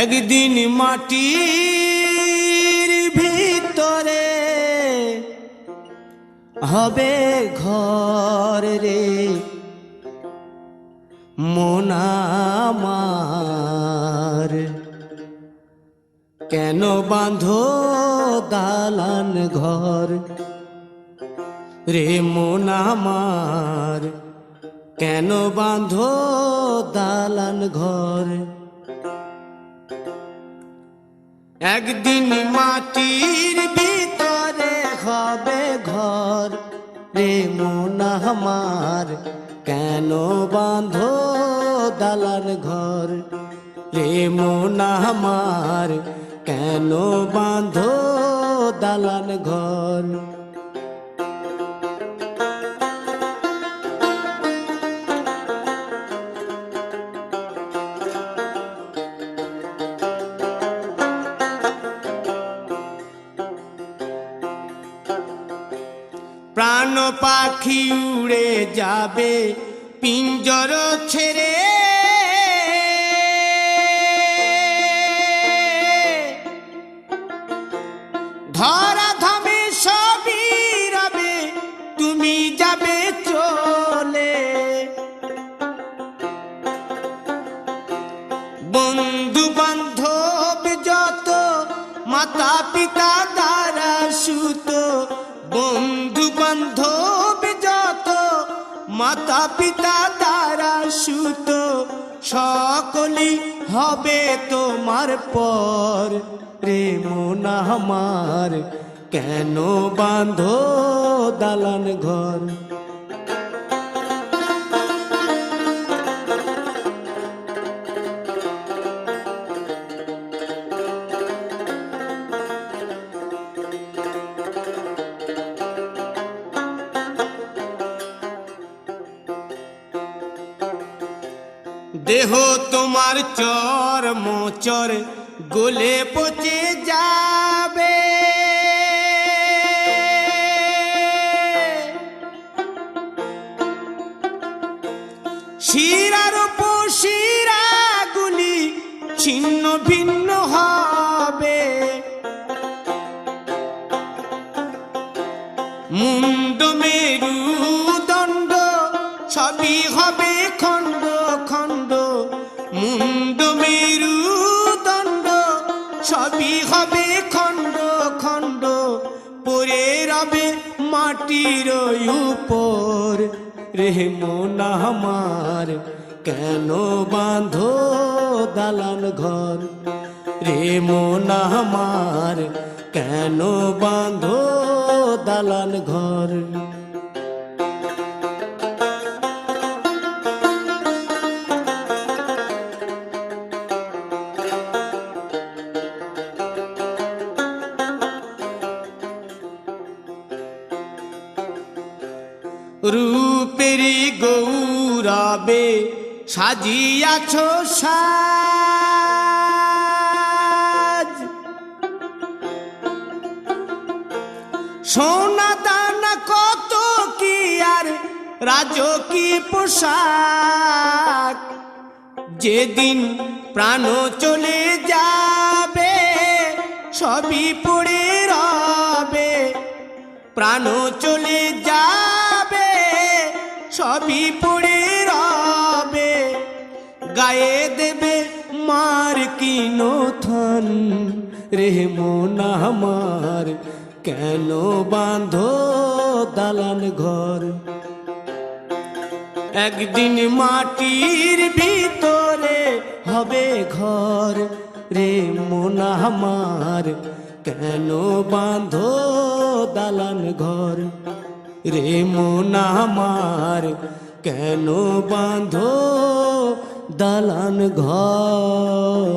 একদিন মাটির ভিতরে হবে ঘর রে মন আমার, কেন বাঁধো দালান ঘর রে মন আমার, কেন বাঁধো দালান ঘর। একদিন মাটির ভিতরে হবে ঘর রে মন আমার, কেন বাঁধো দালান ঘর রে মন আমার, কেন বাঁধো দালান ঘর। প্রাণ পাখি উড়ে যাবে পিঞ্জর ছেড়ে, ধরা ধামে সবই রবে তুমি যাবে চলে। বন্ধু বান্ধব যত মাতা পিতা দ্বারা সুত, বন্ধু বান্ধব যত মাতা পিতা দ্বারা সুত, সকলই হবে তোমার পর রে মন আমার, কেন বাঁধো দালান ঘর। দেহ তোমার চর মোচর গলে পচে যাবে, শিরার উপশিরা গুলি ছিন্ন ভিন্ন হবে, মুন্ড মেরুদণ্ড সবই হবে খণ্ড খণ্ড, মুন্ড মেরুদণ্ড সবই হবে খণ্ড খণ্ড, পড়ে রবে মাটির উপর রে মন আমার, কেন বাঁধো দালান ঘর রে মন আমার, কেন বাঁধো দালান ঘর। রূপেরি গৌরবে সাজিয়াছ সাজ, সোনা দানা কত কি আর রাজকী পোশাক, যেদিন প্রাণ চলে যাবে সবই পড়ে রবে, প্রাণ চলে যাবে সবই পড়ে রবে, গায়ে দেবে মার কিনো থান রে মন আমার, কেন বাঁধো দালান ঘর। একদিন মাটির ভিতরে হবে ঘর রে মন আমার, কেন বাঁধো দালান ঘর রে মন আমার, কেন বাঁধো দালান ঘর।